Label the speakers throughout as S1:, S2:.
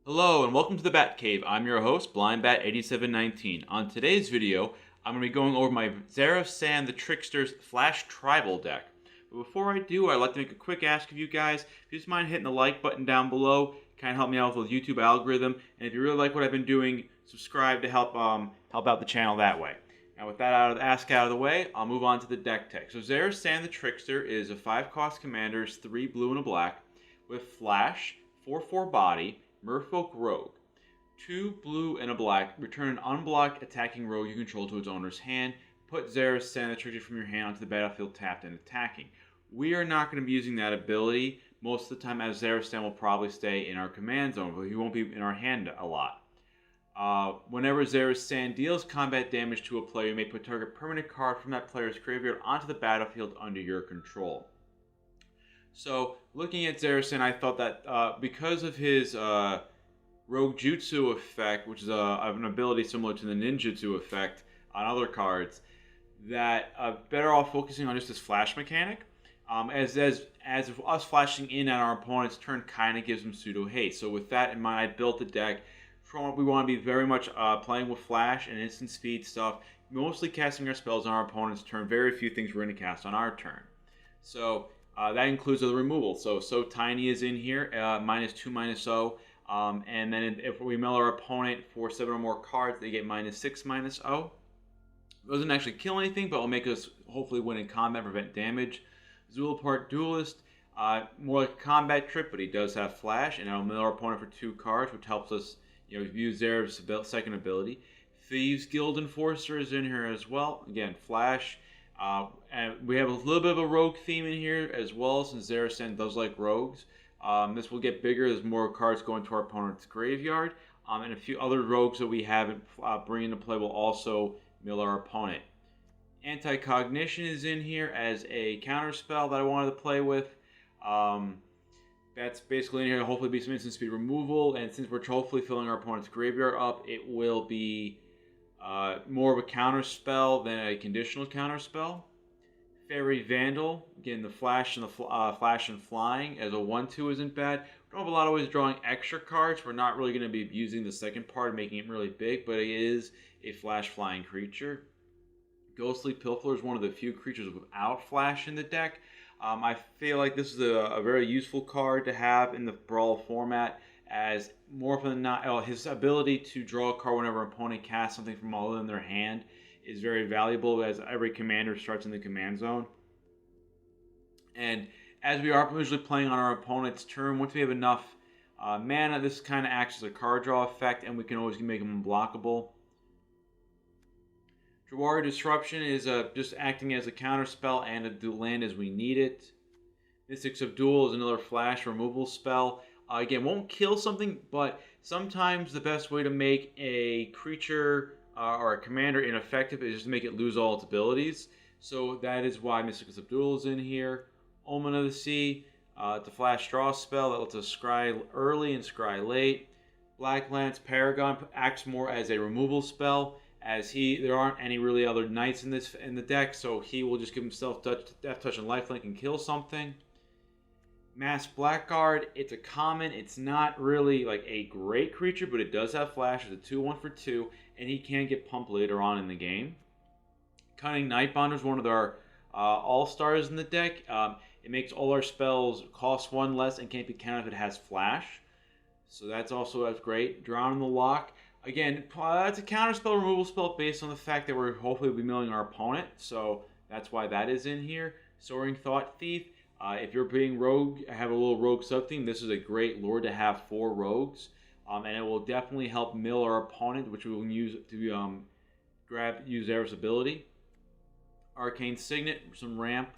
S1: Hello and welcome to the Bat Cave. I'm your host, BlindBat8719. On today's video, I'm going to be going over my Zareth San the Trickster's Flash Tribal deck. But before I do, I'd like to make a quick ask of you guys. If you just mind hitting the like button down below, kind of help me out with the YouTube algorithm. And if you really like what I've been doing, subscribe to help out the channel that way. Now with that out of the way, I'll move on to the deck tech. So Zareth San the Trickster is a 5-cost commander, 3 blue and a black, with Flash, 4/4 body, Merfolk Rogue. 2 blue and a black. Return an unblocked attacking rogue you control to its owner's hand. Put Zareth San the Trickster from your hand onto the battlefield tapped and attacking. We are not going to be using that ability most of the time, as Zareth San will probably stay in our command zone, but he won't be in our hand a lot. Whenever Zareth San deals combat damage to a player, you may put target permanent card from that player's graveyard onto the battlefield under your control. So, looking at Zareth San, I thought that because of his Rogue Jutsu effect, which is an ability similar to the Ninjutsu effect on other cards, that better off focusing on just his flash mechanic. As if us flashing in on our opponent's turn kind of gives him pseudo haste. So with that in mind, I built the deck. We want to be very much playing with flash and instant speed stuff, mostly casting our spells on our opponent's turn. Very few things we're going to cast on our turn. So that includes the removal. So Tiny is in here, -2/-0. And then if we mill our opponent for 7 or more cards, they get -6/-0. It doesn't actually kill anything, but will make us hopefully win in combat, prevent damage. Zulaport Duelist, more like a combat trip, but he does have Flash, and it'll mill our opponent for 2 cards, which helps us, use Zareth's second ability. Thieves Guild Enforcer is in here as well. Again, Flash. And we have a little bit of a rogue theme in here as well, since Zareth San does like rogues. This will get bigger as more cards go into our opponent's graveyard. And a few other rogues that we haven't bring into play will also mill our opponent. Anti-Cognition is in here as a counter spell that I wanted to play with. That's basically in here to hopefully be some instant speed removal. And since we're hopefully filling our opponent's graveyard up, it will be more of a counter spell than a conditional counter spell. Faerie Vandal, again, the flash and flash and flying as a 1/2 isn't bad. We don't have a lot of ways of drawing extra cards. We're not really going to be using the second part and making it really big, but it is a flash flying creature. Ghostly Pilfer is one of the few creatures without flash in the deck. I feel like this is a very useful card to have in the Brawl format, as more often than not, his ability to draw a card whenever an opponent casts something from all in their hand is very valuable, as every commander starts in the command zone. And as we are usually playing on our opponent's turn, once we have enough mana, this kind of acts as a card draw effect, and we can always make them unblockable. Jwari Disruption is just acting as a counter spell and a land as we need it. Mystics of Duel is another flash removal spell. Again, won't kill something, but sometimes the best way to make a creature or a commander ineffective is just to make it lose all its abilities. So that is why Mystics of Duel is in here. Omen of the Sea, it's a flash draw spell that lets us scry early and scry late. Black Lance Paragon acts more as a removal spell, as there aren't any really other knights in the deck, so he will just give himself Death Touch and Lifelink and kill something. Mass Blackguard, it's a common. It's not really like a great creature, but it does have flash. It's a 2/1 for 2, and he can get pumped later on in the game. Cunning Nightbonder is one of our all-stars in the deck. It makes all our spells cost 1 less and can't be countered if it has flash. So that's great. Drown in the Loch. Again, it's a counterspell removal spell based on the fact that we're hopefully be milling our opponent. So that's why that is in here. Soaring Thought-Thief. If you're being rogue, have a little rogue sub-theme, this is a great lord to have 4 rogues. And it will definitely help mill our opponent, which we will use to use Zareth's ability. Arcane Signet, some ramp.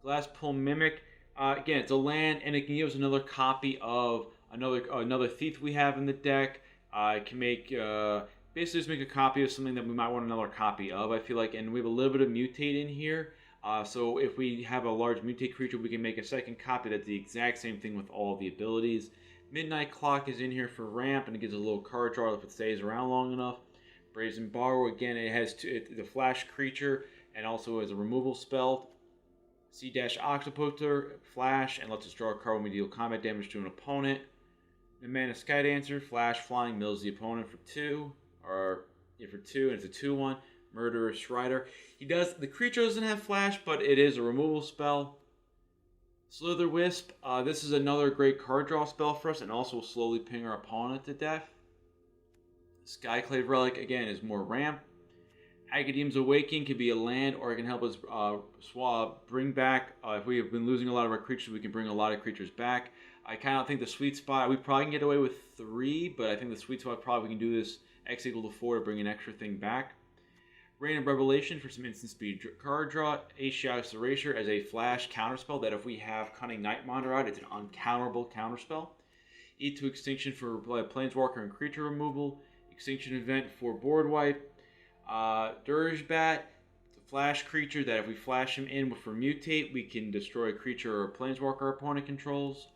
S1: Glasspool Mimic. Again, it's a land, and it can give us another copy of another thief we have in the deck. It can make basically just make a copy of something that we might want another copy of, I feel like. And we have a little bit of mutate in here. So if we have a large mutate creature, we can make a second copy that's the exact same thing with all the abilities. Midnight Clock is in here for ramp, and it gives a little card draw if it stays around long enough. Brazen Borrow, again, it has the flash creature and also as a removal spell. C-Octoputter, flash, and lets us draw a card when we deal combat damage to an opponent. The mana Sky Dancer, Flash Flying, mills the opponent for 2. Or, yeah, for 2, and it's a 2/1. Murderous Rider. The creature doesn't have Flash, but it is a removal spell. Slitherwisp. This is another great card draw spell for us, and also will slowly ping our opponent to death. Skyclave Relic, again, is more ramp. Agadeem's Awakening can be a land, or it can help us bring back, if we have been losing a lot of our creatures, we can bring a lot of creatures back. I kind of think the sweet spot, we probably can get away with 3, but I think the sweet spot probably we can do this X equal to 4 to bring an extra thing back. Reign of Revelation for some instant speed card draw. Ashiok's Erasure as a flash counterspell that if we have Cunning Nightbonder out, it's an uncounterable counterspell. Eat to Extinction for Planeswalker and creature removal. Extinction Event for board wipe. Dirgebat, it's a flash creature that if we flash him in for mutate, we can destroy a creature or a planeswalker our opponent controls.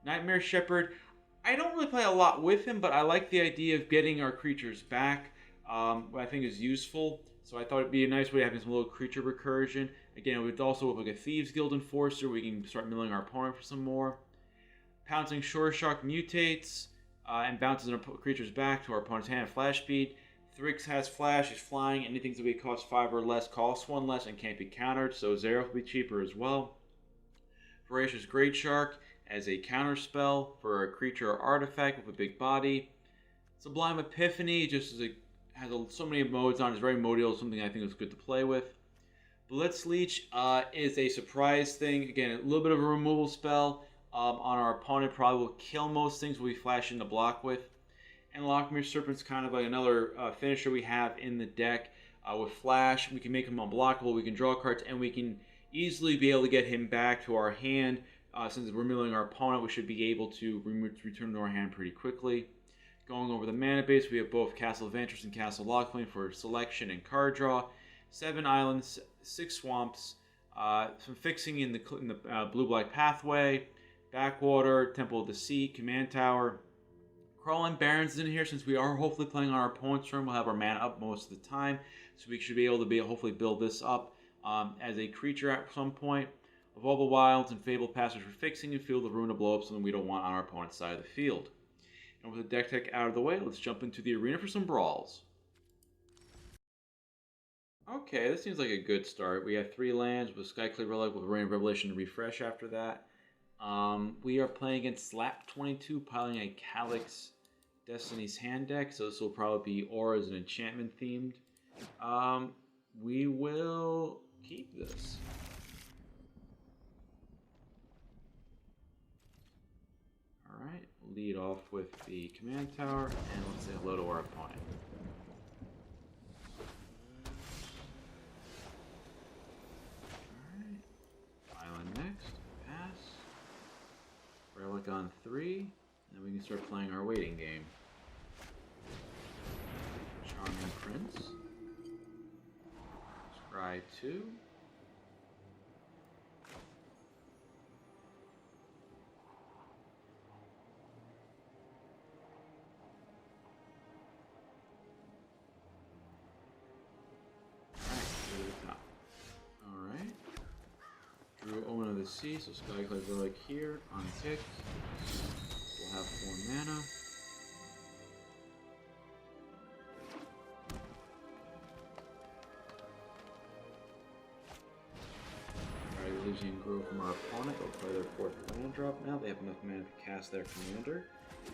S1: Nightmare Shepherd, I don't really play a lot with him, but I like the idea of getting our creatures back. What I think is useful. So I thought it'd be a nice way of having some little creature recursion. Again, it would also look like a Thieves Guild Enforcer. We can start milling our opponent for some more. Pouncing Shore Shock mutates and bounces our creatures back to our opponent's hand at flash speed. Thrix has Flash, is flying. Anything that we cost 5 or less costs 1 less and can't be countered, so Zareth will be cheaper as well. Voracious Great Shark as a counter spell for a creature or artifact with a big body. Sublime Epiphany just has so many modes on it. It's very modal, something I think is good to play with. Blitz Leech is a surprise thing. Again, a little bit of a removal spell on our opponent. Probably will kill most things we flash into block with. And Lochmere Serpent's kind of like another finisher we have in the deck. With Flash, we can make him unblockable, we can draw cards, and we can easily be able to get him back to our hand. Since we're milling our opponent, we should be able to return to our hand pretty quickly. Going over the mana base, we have both Castle of Ventress and Castle Lochmere for selection and card draw. 7 islands, 6 swamps, some fixing in the blue-black pathway, Backwater, Temple of Deceit, Command Tower. Crawling Barrens in here, since we are hopefully playing on our opponent's turn. We'll have our mana up most of the time, so we should be able to hopefully build this up as a creature at some point. Evolve the Wilds and Fabled Passage for fixing and Field of Ruin to blow up something we don't want on our opponent's side of the field. And with the deck tech out of the way, let's jump into the arena for some brawls. Okay, this seems like a good start. We have 3 lands with Skyclave Relic with Reign of Revelation to refresh after that. We are playing against Slap 22, piling a Calix Destiny's Hand deck, so this will probably be auras and enchantment themed. We will keep this. Alright, lead off with the command tower, and let's say hello to our opponent. Alright, island next, pass. Relic on 3, and we can start playing our waiting game. Charming Prince. Scry 2. Drew Omen of the Sea, so Skyclave Relic here, untick. We'll have 4 mana. Alright, Legion Grow from our opponent. They'll play their 4th land drop now. They have enough mana to cast their commander.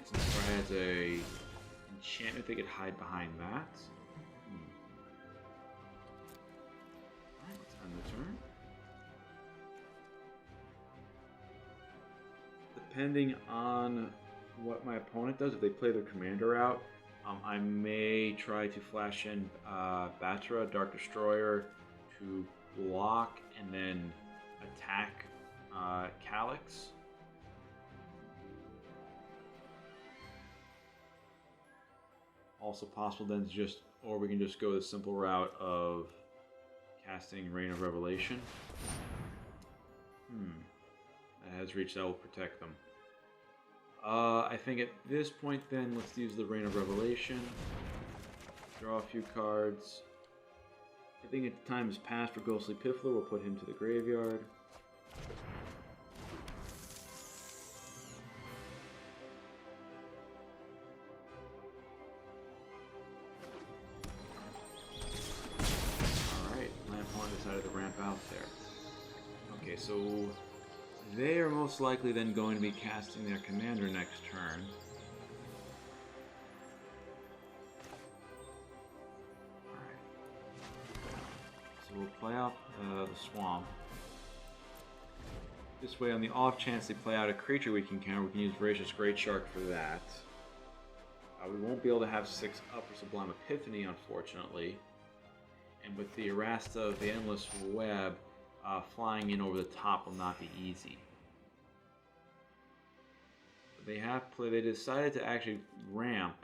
S1: Since Scry has a enchantment, they could hide behind that. Alright, let's end the turn. Depending on what my opponent does, if they play their commander out, I may try to flash in Batra, Dark Destroyer, to block and then attack Calix. Also possible then to just, or we can just go the simple route of casting Reign of Revelation. That has reached, that will protect them. I think at this point then, let's use the Reign of Revelation. Draw a few cards. I think at the time has passed for Ghostly Piffler, we'll put him to the graveyard. out there. Okay, so they are most likely then going to be casting their commander next turn. Alright. So we'll play out the swamp. This way, on the off chance they play out a creature we can counter, we can use Voracious Great Shark for that. We won't be able to have 6 up for Sublime Epiphany, unfortunately. And with the Errasta of the Endless Web, flying in over the top will not be easy. But they decided to actually ramp,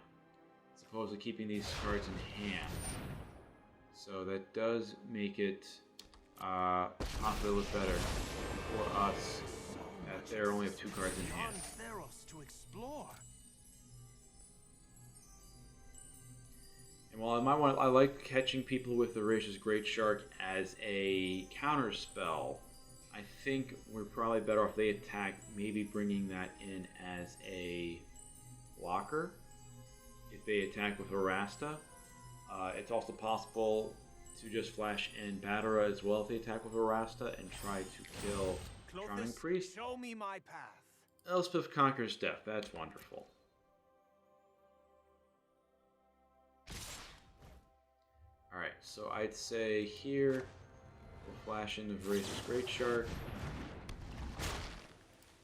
S1: as opposed to keeping these cards in hand. So that does make it possibly look better for us that they only have 2 cards in hand.
S2: To explore.
S1: And while I like catching people with the Voracious Great Shark as a counter spell, I think we're probably better off if they attack, maybe bringing that in as a blocker. If they attack with Errasta, it's also possible to just flash in Battera as well if they attack with Errasta and try to kill Drowning Priest.
S2: Show me my path.
S1: Elspeth conquers death. That's wonderful. Alright, so I'd say here we'll flash in the Voracious Great Shark.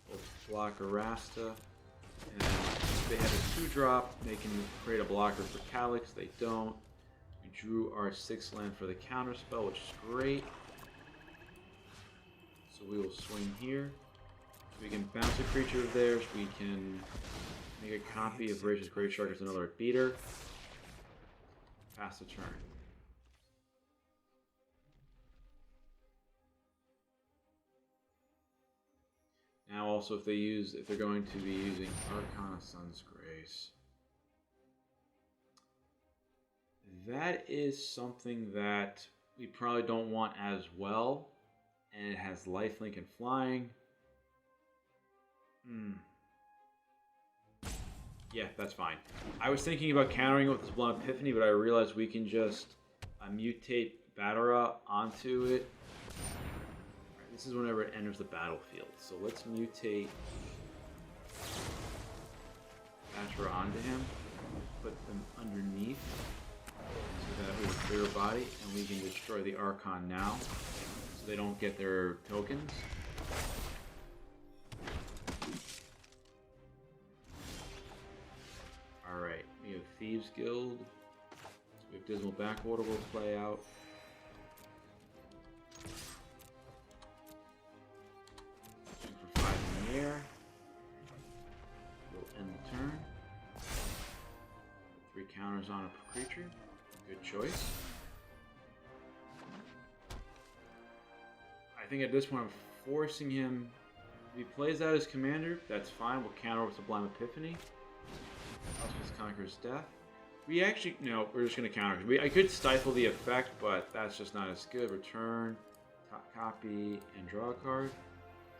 S1: We'll block Errasta. And if they have a 2-drop, they can create a blocker for Calix. They don't. We drew our 6th land for the counter spell, which is great. So we will swing here. So we can bounce a creature of theirs. We can make a copy of Voracious Great Shark as another beater. Pass the turn. Now also if they're going to be using Arcana Sun's Grace. That is something that we probably don't want as well. And it has lifelink and flying. Yeah, that's fine. I was thinking about countering it with Sublime Epiphany, but I realized we can just mutate Battera onto it. Right, this is whenever it enters the battlefield. So let's mutate Battera onto him. Put them underneath so that we have a clear body, and we can destroy the Archon now so they don't get their tokens. Alright, we have Thieves Guild. So we have Dismal Backwater will play out. Shoot for 5 in the air. We'll end the turn. Put 3 counters on a creature. Good choice. I think at this point I'm forcing him. If he plays out his commander, that's fine. We'll counter with Sublime Epiphany. Elspeth conquers death. We actually, no, we're just going to counter. I could stifle the effect, but that's just not as good. Return, copy, and draw a card.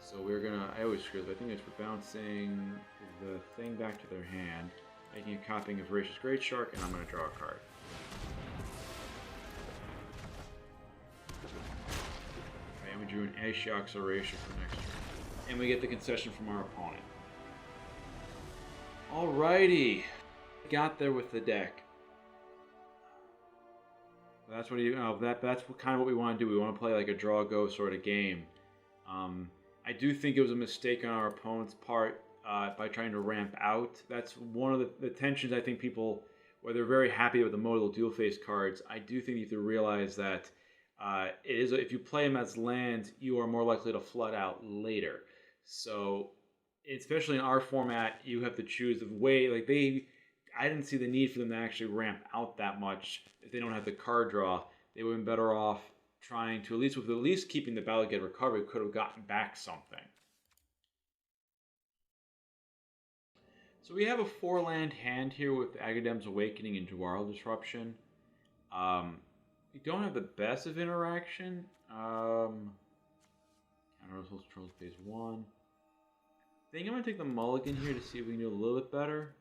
S1: So we're going to, I always screw this, I think it's for bouncing the thing back to their hand, making a copying of Voracious Great Shark, and I'm going to draw a card. Okay, and we drew an Ashiok Acceleration for next turn. And we get the concession from our opponent. Alrighty, got there with the deck. That's what that's kind of what we want to do. We want to play like a draw go sort of game. I do think it was a mistake on our opponent's part by trying to ramp out. That's one of the tensions I think people, where they're very happy with the modal dual face cards. I do think you have to realize that it is, if you play them as land, you are more likely to flood out later. So, especially in our format, you have to choose the way, like I didn't see the need for them to actually ramp out that much if they don't have the card draw. They would have been better off trying to, at least keeping the Battle Gate Recovery, could have gotten back something. So we have a 4-land hand here with Agadem's Awakening and Jwari Disruption. We don't have the best of interaction. Counter Trolls phase 1. I think I'm going to take the mulligan here to see if we can do a little bit better.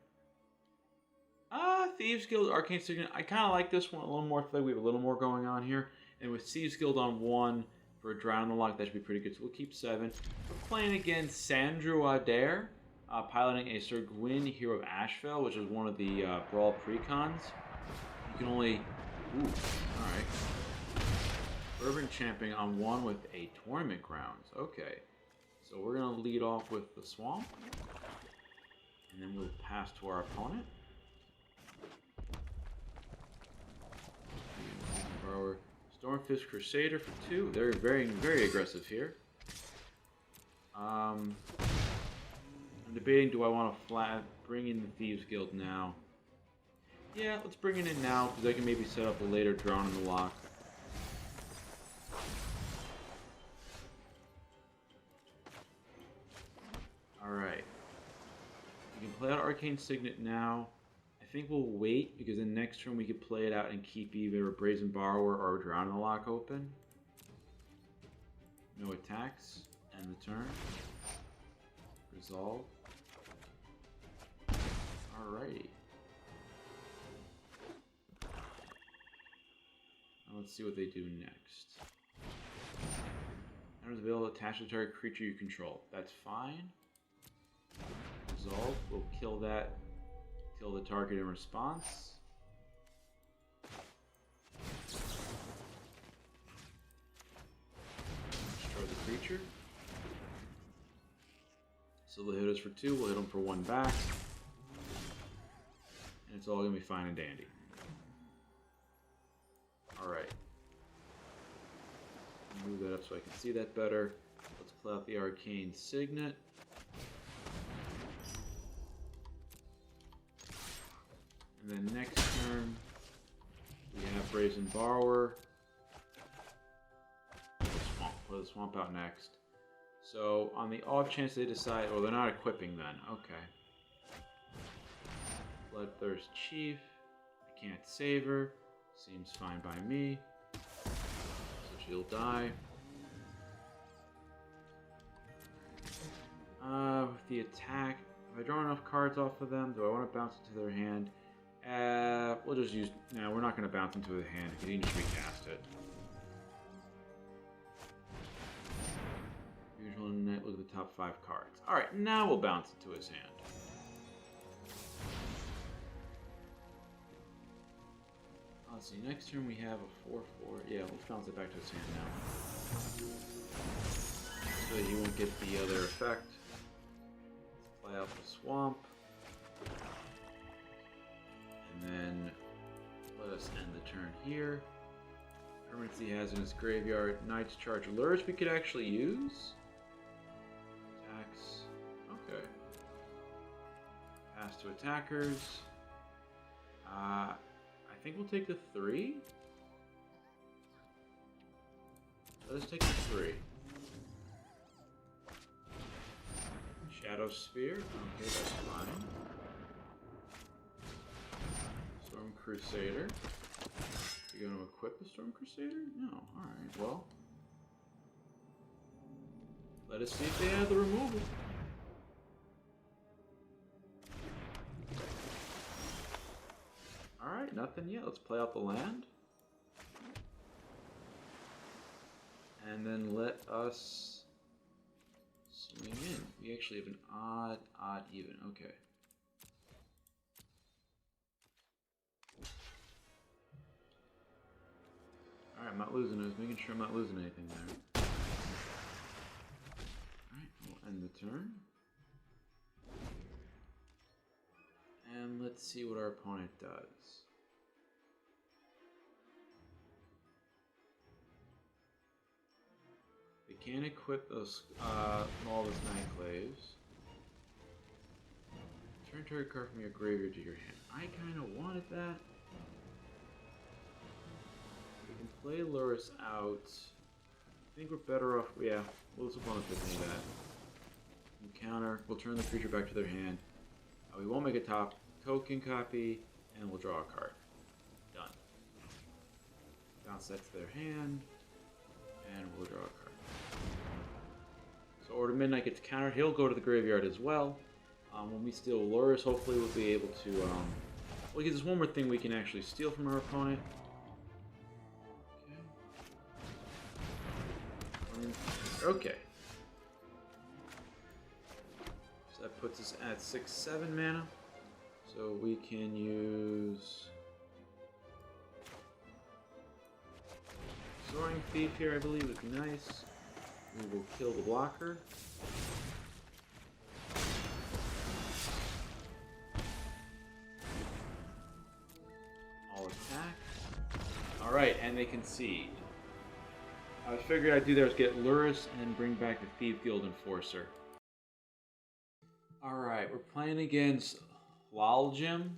S1: Thieves Guild, Arcane Signet. I kind of like this one a little more. I feel like we have a little more going on here. And with Thieves Guild on 1, For a Drown on the Loch, that should be pretty good. So we'll keep 7. We're playing against Sandrewadair, piloting a Syr Gwyn, Hero of Ashvale, which is one of the Brawl precons. You can only... Ooh, alright. Fervent Champion on 1 with a Tournament Grounds. Okay. So we're going to lead off with the Swamp. And then we'll pass to our opponent. Our Stormfist Crusader for 2. They're very, very aggressive here. I'm debating, do I want to bring in the Thieves Guild now? Yeah, let's bring it in now, because I can maybe set up a later Drown in the Loch. Alright. We can play out Arcane Signet now. I think we'll wait, because then next turn we could play it out and keep either a Brazen Borrower or a Drown in the Loch open. No attacks. End the turn. Resolve. Alrighty. Now let's see what they do next. Enter the available, attach the target creature you control. That's fine. Resolve. We'll kill that. Kill the target in response. Destroy the creature. So they'll hit us for 2, we'll hit them for 1 back. And it's all going to be fine and dandy. Alright. Move that up so I can see that better. Let's play out the Arcane Signet. And then next turn, we have Brazen Borrower. Play the Swamp out next. So, on the off chance they decide, oh, they're not equipping then. Okay. Bloodthirst Chief. I can't save her. Seems fine by me. So she'll die. With the attack, if I draw enough cards off of them, do I want to bounce it to their hand? We'll just use... No, we're not going to bounce into the hand, because he can just recast it. Usual net, look at the top 5 cards. Alright, now we'll bounce it to his hand. Let's see, next turn we have a 4-4. Yeah, let's bounce it back to his hand now. So that he won't get the other effect. Let's play out the Swamp. And then let us end the turn here. Permanents he has in his graveyard. Knight's Charge Lures we could actually use. Attacks. Okay. Pass to attackers. I think we'll take the 3. Let us take the 3. Shadow Sphere. Okay, that's fine. Storm Crusader. You going to equip the Storm Crusader? No. Alright, well. Let us see if they have the removal. Alright, nothing yet. Let's play out the land. And then let us swing in. We actually have an odd, even. Okay. Alright, I'm not losing it. I was making sure I'm not losing anything there. Alright, we'll end the turn. And let's see what our opponent does. They can't equip those Lawless Nightclaves. Turn target card from your graveyard to your hand. I kind of wanted that. We can play Lurrus out. I think we're better off. Yeah, we'll just want to do that. And counter. We'll turn the creature back to their hand. We won't make a top token copy, and we'll draw a card. Done. Bounce that to their hand, and we'll draw a card. So Order Midnight gets countered. He'll go to the graveyard as well. When we steal Lurrus, hopefully we'll be able to... well, there's one more thing we can actually steal from our opponent. Okay. Okay. So that puts us at 6-7 mana. So we can use Soaring Thief here, I believe, would be nice. We will kill the blocker. All attack. Alright, and they concede. I figured I'd do there was get Luris and bring back the Thief Guild Enforcer. Alright, we're playing against Loljim,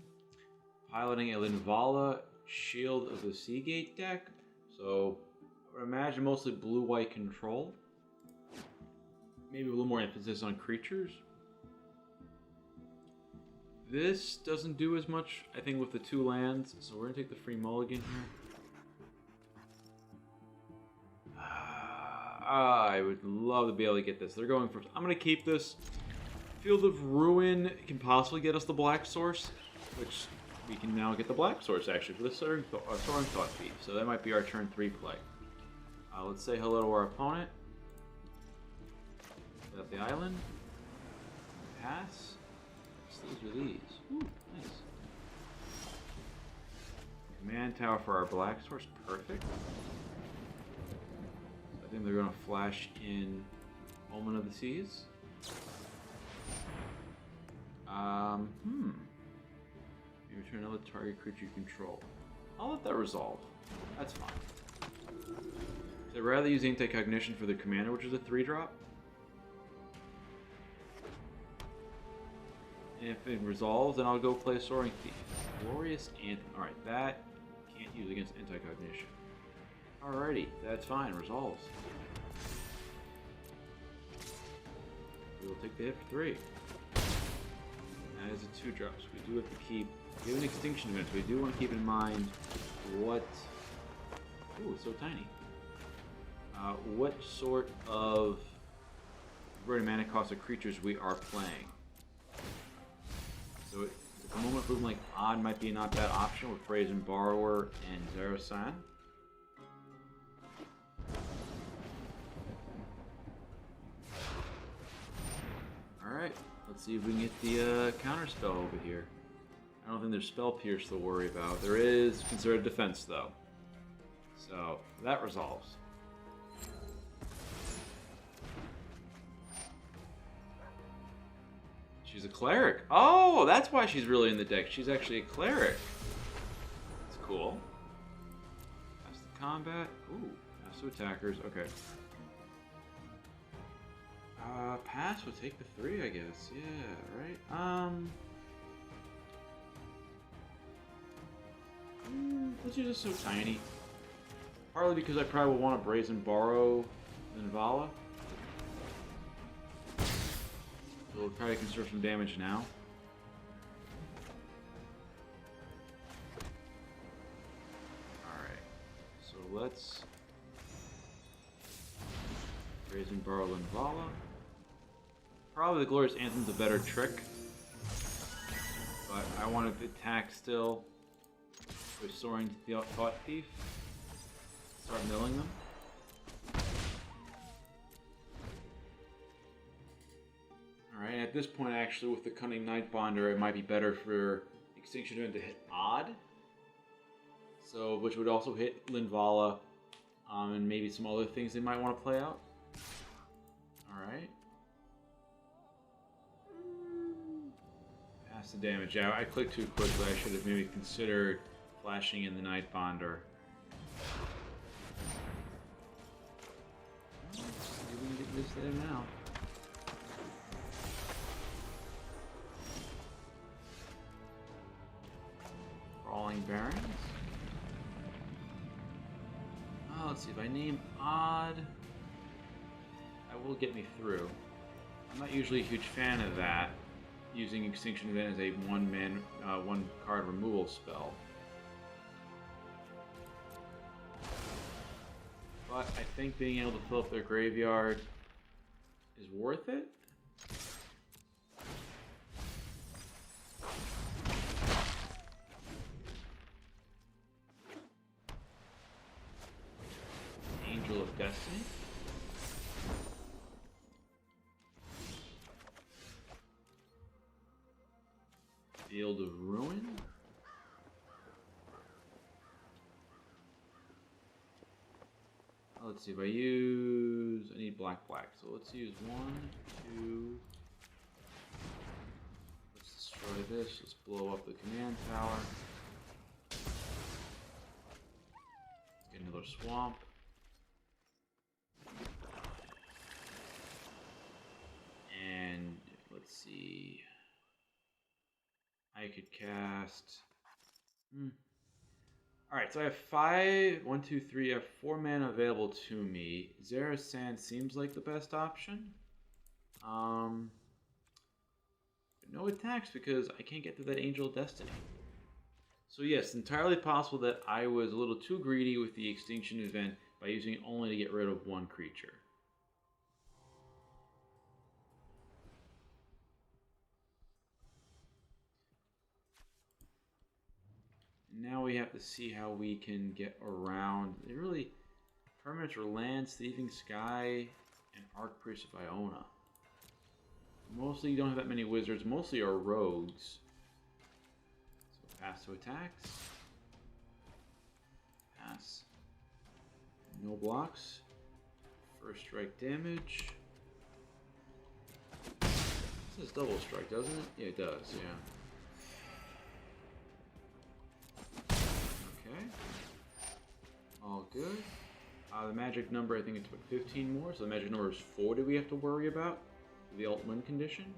S1: piloting a Linvala Shield of the Seagate deck. So, I would imagine mostly blue-white control. Maybe a little more emphasis on creatures. This doesn't do as much, I think, with the 2 lands, so we're going to take the free mulligan here. I would love to be able to get this. They're going first. I'm going to keep this. Field of Ruin can possibly get us the black source, which we can now get the black source, actually, for the Soaring Thought-Thief. So that might be our turn 3 play. Let's say hello to our opponent. Set up the island. Pass. Those are these. Ooh, nice. Command tower for our black source. Perfect. I think they're going to flash in Omen of the Seas. Maybe return another target creature you control. I'll let that resolve. That's fine. So I'd rather use Anti-Cognition for the commander, which is a 3-drop. And if it resolves, then I'll go play Soaring Thief. Glorious Anthem. Alright, that can't use against Anti-Cognition. Alrighty, that's fine. Resolves. We will take the hit for 3. That is a 2-drop, so we do have to keep... We have an Extinction event, so we do want to keep in mind what... Ooh, it's so tiny. What sort of converted mana cost of creatures we are playing. So at the moment, moving like Odd might be a not bad option with Brazen Borrower and Zareth San. Alright, let's see if we can get the counter spell over here. I don't think there's Spell Pierce to worry about. There is Concerted Defense though. So that resolves. She's a cleric. Oh, that's why she's really in the deck. She's actually a cleric. That's cool. Pass the combat. Ooh, pass to attackers. Okay. Pass will take the 3, I guess. Yeah, right? This is just so tiny. Partly because I probably will want to Brazen Borrow Linvala. So we'll try to conserve some damage now. Alright. So let's Brazen Borrow Linvala. Probably the Glorious Anthem's a better trick. But I wanted to attack still with Soaring Thought-Thief. Start milling them. Alright, at this point actually with the Cunning Nightbonder it might be better for Extinction Event to hit Odd. So, which would also hit Linvala, and maybe some other things they might want to play out. Alright. Pass the damage out. I clicked too quickly. I should have maybe considered flashing in the Nightbonder. Maybe we can get this there now. Brawling Barons. Oh, let's see. If I name Odd, that will get me through. I'm not usually a huge fan of that, using Extinction Event as a one card removal spell. But I think being able to fill up their graveyard is worth it. Angel of Destiny. Field of Ruin. Let's see if I need black, so let's use 1, 2, let's destroy this, just blow up the command tower, get another swamp, and let's see, I could cast, Alright, so I have 5, 1, 2, 3, I have 4 mana available to me. Zareth San seems like the best option. But no attacks because I can't get to that Angel of Destiny. So yes, entirely possible that I was a little too greedy with the Extinction event by using it only to get rid of 1 creature. Now we have to see how we can get around. They really permanents are lands, Thieving Sky, and Archpriest of Iona. Mostly you don't have that many wizards, mostly are rogues. So pass to attacks. Pass. No blocks. First strike damage. This is double strike, doesn't it? Yeah, it does, yeah. All good. The magic number, I think it's what, 15 more? So the magic number is 40 we have to worry about. The alt win condition.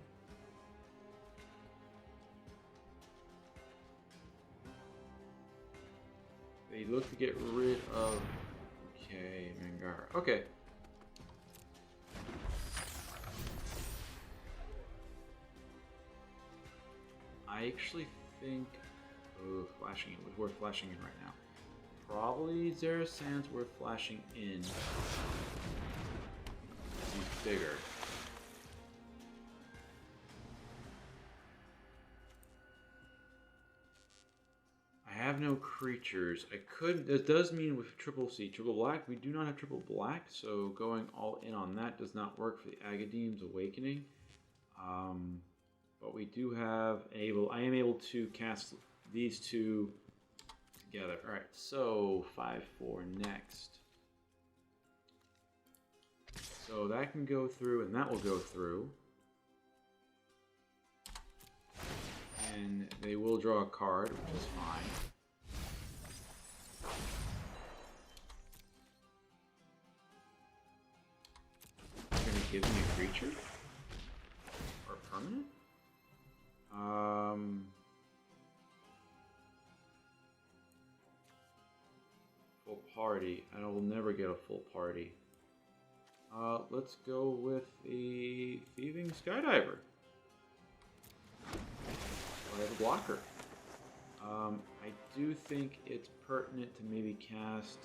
S1: They look to get rid of... Okay, Mangar. Okay. I actually think... Oh, flashing it was worth flashing in right now. Probably Zareth San's worth flashing in. He's bigger. I have no creatures. I could. That does mean with triple C, triple black. We do not have triple black, so going all in on that does not work for the Agadeem's Awakening. But we do have I am able to cast these two together. All right, so 5/4 next. So that can go through, and that will go through. And they will draw a card, which is fine. They're going to give me a creature? Or a permanent? Full party. I will never get a full party. Let's go with the Thieving Skydiver. I have a blocker. I do think it's pertinent to maybe cast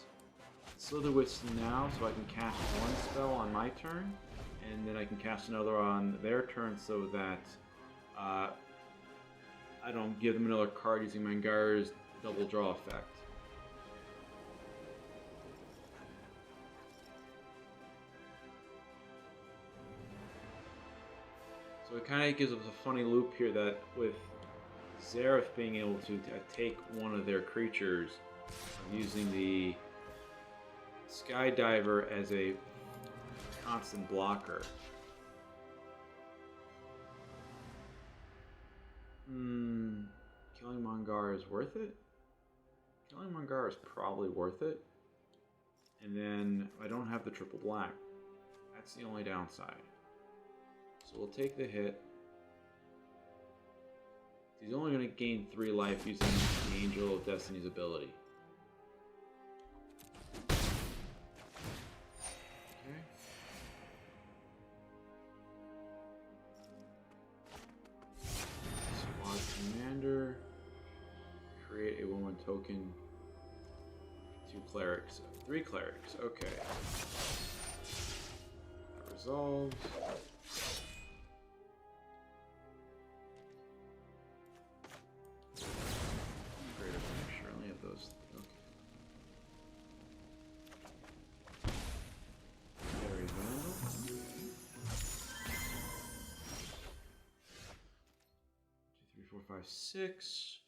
S1: Slitherwisp now, so I can cast one spell on my turn, and then I can cast another on their turn, so that I don't give them another card using Mangar's double draw effect. So it kind of gives us a funny loop here that with Zareth being able to take one of their creatures, using the Skydiver as a constant blocker. Killing Mangar is worth it? Killing Mangar is probably worth it. And then I don't have the triple black. That's the only downside. So we'll take the hit. He's only going to gain 3 life using the Angel of Destiny's ability. Okay. Squad Commander. Create a 1/1 token. 2 clerics. 3 clerics. Okay. That resolves. Faerie Vandal. 2, 3, 4, 5, 5, 6.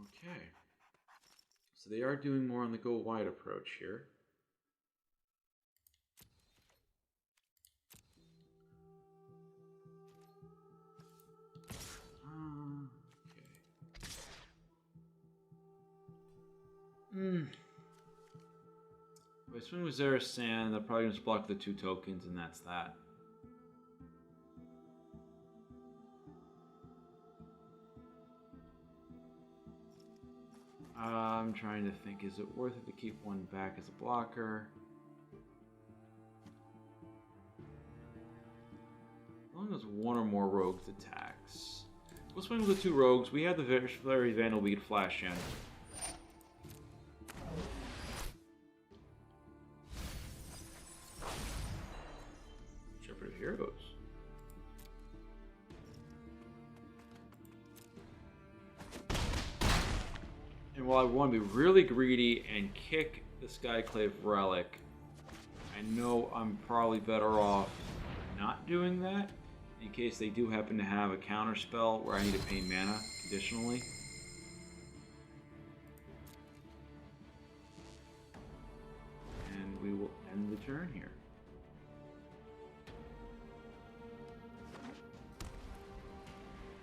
S1: Okay. So they are doing more on the go wide approach here. If I swing with Zareth San, they're probably going to block the 2 tokens, and that's that. I'm trying to think, is it worth it to keep one back as a blocker? As long as one or more rogues attacks. We'll swing with the 2 rogues. We have the Faerie Vandal we could flash in. Shepherd of Heroes. And while I want to be really greedy and kick the Skyclave Relic, I know I'm probably better off not doing that, in case they do happen to have a counter spell where I need to pay mana conditionally. And we will end the turn here.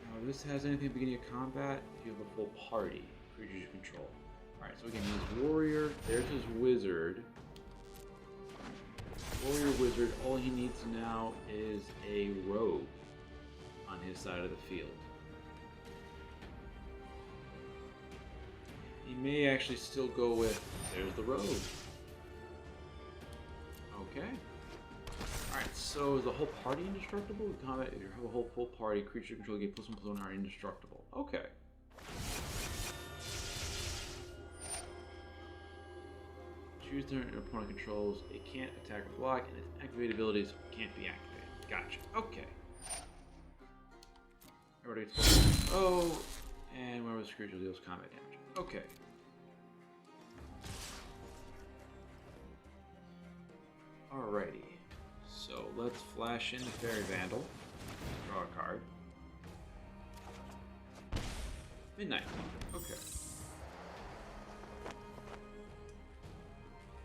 S1: Now, if this has anything at the beginning of combat, you have a full party. Creatures you control. Alright, so we can use Warrior. There's his Wizard. Warrior Wizard, all he needs now is a Rogue on his side of the field. He may actually still go with, there's the Rogue. Okay. Alright, so is the whole party indestructible? In combat, if you have a whole full party, creature control get +1/+1 are indestructible. Okay. Choose their opponent controls. It can't attack or block, and its activated abilities can't be activated. Gotcha. Okay. Everybody gets oh, and whenever this creature deals combat damage. Okay. Alrighty. So let's flash in the Faerie Vandal. Draw a card. Midnight. Okay.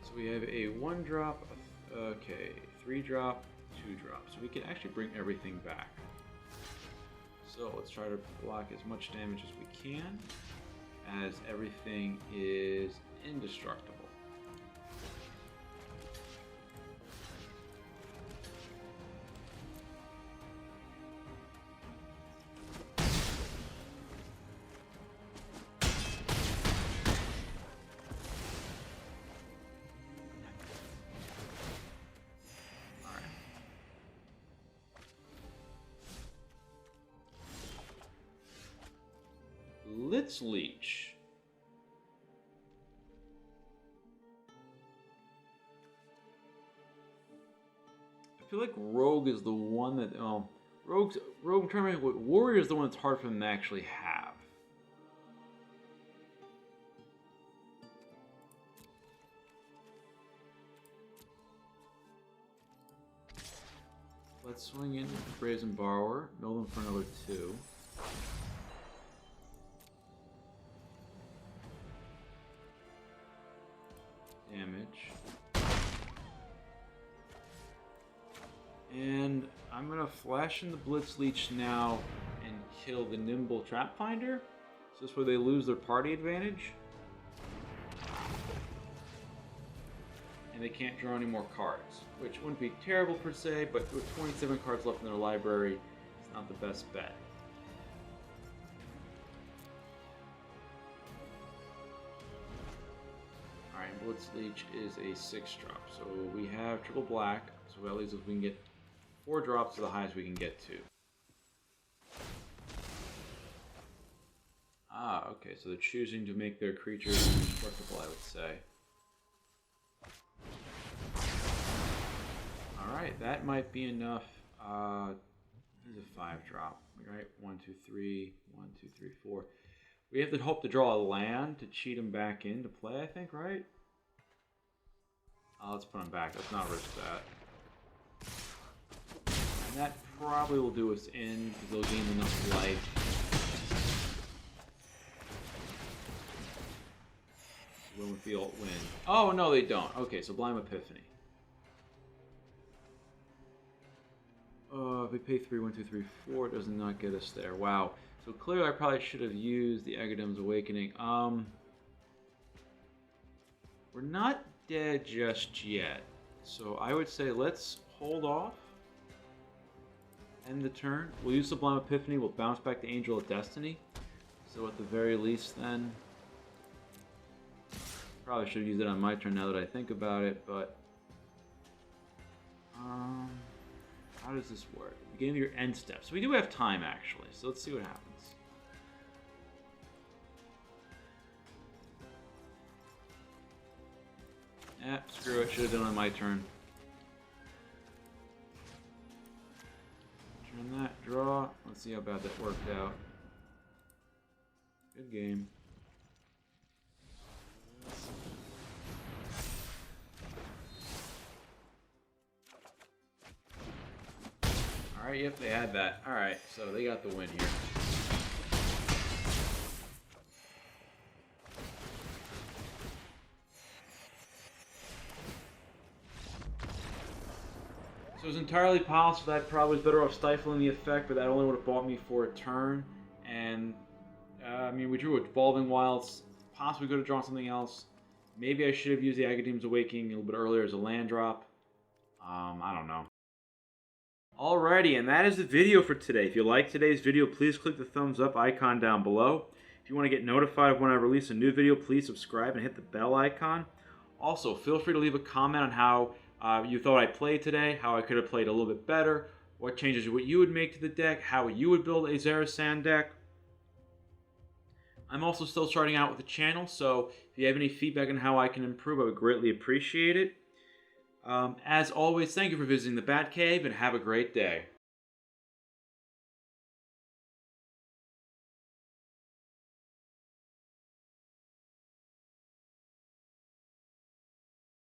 S1: So we have a 1-drop, okay, 3-drop, 2-drop. So we can actually bring everything back. So let's try to block as much damage as we can, as everything is indestructible. Let's leech. I feel like Rogue is the one that Rogue terminating with Warrior is the one that's hard for them to actually have. Let's swing in with the Brazen Borrower, mill them for another 2. Damage. And I'm going to flash in the Blitz Leech now and kill the Nimble Trap Finder. So this way they lose their party advantage. And they can't draw any more cards, which wouldn't be terrible per se, but with 27 cards left in their library, it's not the best bet. Alright, Blitz Leech is a 6-drop, so we have triple black, so at least if we can get 4 drops to the highest we can get to. Ah, okay, so they're choosing to make their creatures indestructible, I would say. Alright, that might be enough. This is a 5-drop, right? 1, 2, 3, 1, 2, 3, 4. We have to hope to draw a land to cheat him back into play, I think, right? Let's put him back. Let's not risk that. That probably will do us in, because they'll gain enough life. Win with the alt win. Oh, no, they don't. Okay, so Sublime Epiphany. If we pay 3, 1, 2, 3, 4, it does not get us there. Wow. So clearly I probably should have used the Agadem's Awakening. We're not dead just yet. So I would say let's hold off. End the turn. We'll use Sublime Epiphany. We'll bounce back to Angel of Destiny. So at the very least then... Probably should have used it on my turn now that I think about it, but... how does this work? Beginning of your end step. So we do have time, actually. So let's see what happens. Yeah, screw it. Should have done it on my turn. Turn that, draw. Let's see how bad that worked out. Good game. Alright, yep, they had that. Alright, so they got the win here. So it's entirely possible that I probably was better off stifling the effect, but that only would have bought me for a turn. And, I mean, we drew Evolving Wilds. Possibly could have drawn something else. Maybe I should have used the Agadem's Awakening a little bit earlier as a land drop. I don't know. Alrighty, and that is the video for today. If you like today's video, please click the thumbs up icon down below. If you want to get notified of when I release a new video, please subscribe and hit the bell icon. Also, feel free to leave a comment on how you thought I played today, how I could have played a little bit better, what changes what you would make to the deck, how you would build a Zareth San deck. I'm also still starting out with the channel, so if you have any feedback on how I can improve, I would greatly appreciate it. As always, thank you for visiting the Batcave, and have a great day.